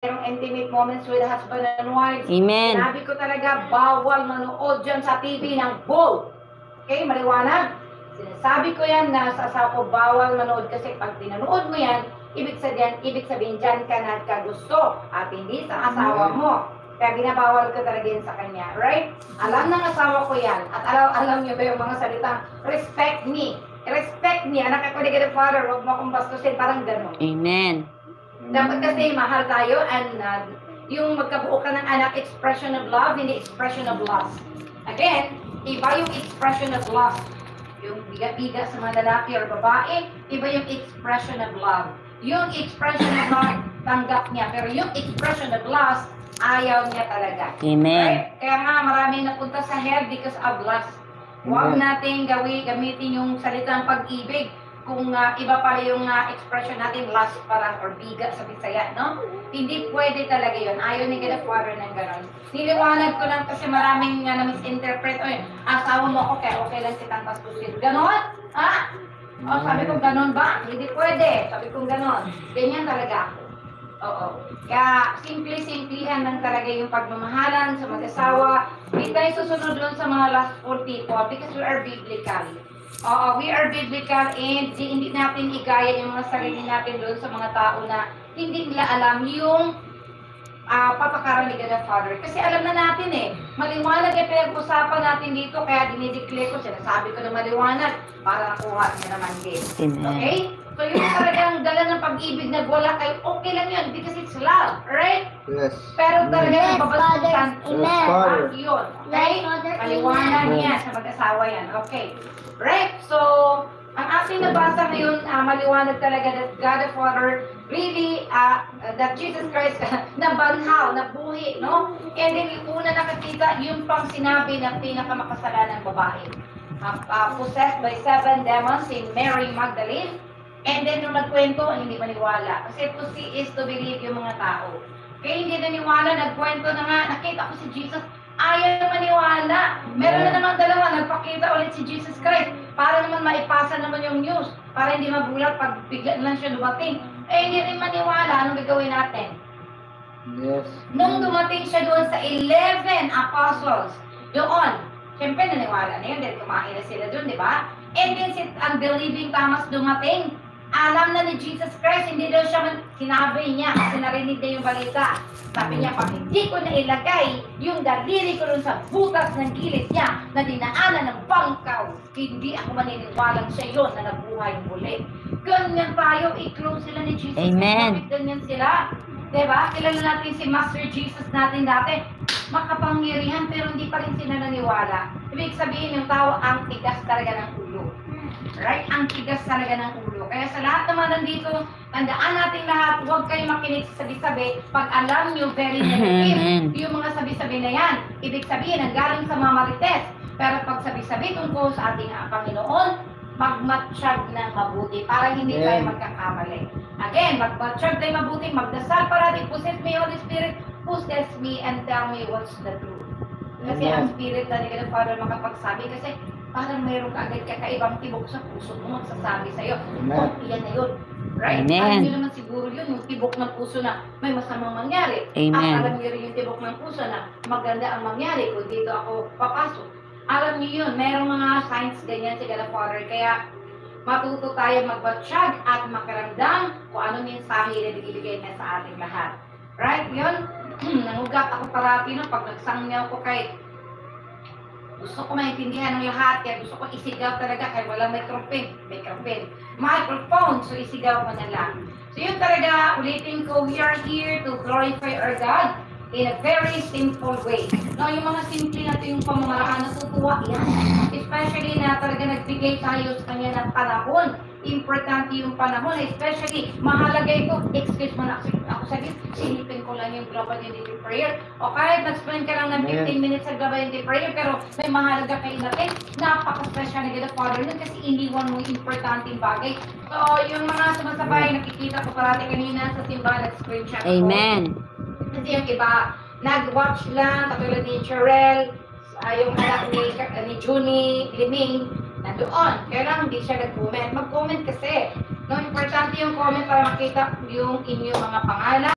merong intimate moments with husband and wives. Amen. Sinabi ko talaga, bawal manood dyan sa TV ng bull. Okay, maliwanag? Sinasabi ko yan na sa asawa ko, bawal manood kasi pag pinanood mo yan, ibig sabihin dyan ka nagkagusto at hindi sa asawa mo. Kaya binabawal ko talaga yan sa kanya, right? Alam ng asawa ko yan. At alam niyo ba yung mga salitang, respect me. Respect me. Anak ako ni God the Father, huwag mo akong bastusin. Parang gano'n. Amen. Dapat kasi mahal tayo and yung magkabuo ka ng anak, expression of love, hindi expression of lust. Again, iba yung expression of lust. Yung biga-biga sa mga lalaki or babae, iba yung expression of love. Yung expression of love, tanggap niya. Pero yung expression of lust, ayaw niya talaga. Amen. Right? Kaya nga maraming napunta sa hell because of lust. Huwag natin gamitin yung salitang pag-ibig kung iba pala yung expression natin, lust para or biga sa Bisaya, no? Hindi pwede talaga yun. Ayaw ni God the Father ng gano'n. Niliwanag ko lang kasi maraming na-misinterpret. Oy, asawa mo ako, kaya okay lang kitang pastusin. Ganon? Ha? O, sabi ko, ganon ba? Hindi pwede. Sabi ko, ganon. Ganyan talaga ako. Oo. Kaya, simple-simplihan lang talaga yung pagmamahalan sa mag-asawa. Hindi tayo susunod doon sa mga lustful people because we are biblical. Oo, we are biblical and hindi natin igaya yung mga sarili natin doon sa mga tao na hindi nila alam yung patakaran ni God the Father. Kasi alam na natin maliwanag yung pinag-usapan natin dito, kaya dinideclare ko, sinasabi ko na maliwanag para nakuha niya naman din. Okay? So yung talagang dala ng pag-ibig na wala kayo, okay lang yun because it's love, right? Yes. Pero talagang babasukan, Yun. Okay? Maliwanag niya sa mag-asawa yan. Okay. Right? So, ang ating nabasa ngayon, maliwanag talaga that God the Father really, that Jesus Christ, nabanhaw, nabuhi, no? And then yung una nakakita, yung pang sinabi ng pinakamakasalanan ng babae. Possessed by 7 demons si Mary Magdalene. And then nung nagkwento, hindi maniwala. Kasi to see is to believe yung mga tao. Kaya hindi naniwala, nagkwento na nga, nakita ko si Jesus, ayaw maniwala. Meron na naman dalawa, nagpakita ulit si Jesus Christ para naman maipasa naman yung news, para hindi magulat pag bigla lang siya dumating. Hindi rin maniwala, anong gagawin natin? Yes. Nung dumating siya doon sa 11 apostles, doon, siyempre naniwala na yun, dahil kumain na sila doon, di ba? And then si unbelieving Thomas dumating, alam na ni Jesus Christ, hindi daw siya sinabi niya, kasi narinig niya yung balita. Sabi niya, pag hindi ko na ilagay yung daliri ko dun sa butas ng gilid niya na dinaanan ng bangkaw, hindi ako maniniwalang siya yun na nabuhay muli. Ganyan tayo, i-close sila ni Jesus. Amen. Ganyan sila. Diba? Kilala natin si Master Jesus natin dati. Makapangyarihan pero hindi pa rin sila naniwala. Ibig sabihin yung tao, ang tigas talaga ng ulo. Right? Ang tigas talaga ng ulo. Kaya sa lahat naman nandito, tandaan natin lahat, huwag kayo makinig sa sabi-sabi. Pag alam nyo, very negative, yung mga sabi-sabi na yan, ibig sabihin, ang galing sa mga marites. Pero pag sabi-sabi tungkol sa ating Panginoon, magmatsyag ng mabuti para hindi tayo magkakamali. Again, magmatsyag tayo mabuti, magdasal parati, possess me, Holy Spirit, possess me and tell me what's the truth. Kasi ang Spirit na ni God the Father makapagsabi, kasi parang mayroon ka agad kakaibang tibok sa puso mo magsasabi sa'yo, oh, iyan na yun. Right? Amen. Alam nyo naman siguro yun, yung tibok ng puso na may masamang mangyari. Amen. At alam nyo rin yung tibok ng puso na maganda ang mangyari kung dito ako papasok. Alam nyo yun, mayroong mga signs ganyan si God the Father. Kaya matuto tayo magbatsyag at makaramdam kung anong mensahe na ibigay niya sa ating lahat. Right? Yun, nangugat ako parati no, pag nagsangyaw ko kay gusto ko maintindihan ng lahat, kaya gusto ko isigaw talaga, kaya walang microphone, so isigaw ko na lang. So yun talaga, ulitin ko, we are here to glorify our God in a very simple way. No, yung mga simple na ito yung pamamaraan, natutuwa yan. Especially na talaga nagbigay tayo sa kanya ng panahon. Importante yung panahon, especially mahalaga ito. Excuse mo na ako sabihin, silipin ko lang yung Global Unity Prayer. O kahit nag-spend ka lang ng 15 minutes sa Global Unity Prayer, pero may mahalaga kayo natin, napaka-special na God the Father nun kasi iniwan mo yung importanteng bagay. So yung mga sumasabay, nakikita ko parati kanina sa simbahan, nag-screenshot ako. Amen. Kasi yung iba, nag-watch lang, katulad ni Cherelle, yung anak ni Junie Liming, nandoon. Kaya lang hindi siya nag-comment. Mag-comment kasi. No, importante yung comment para makita yung inyong mga pangalan.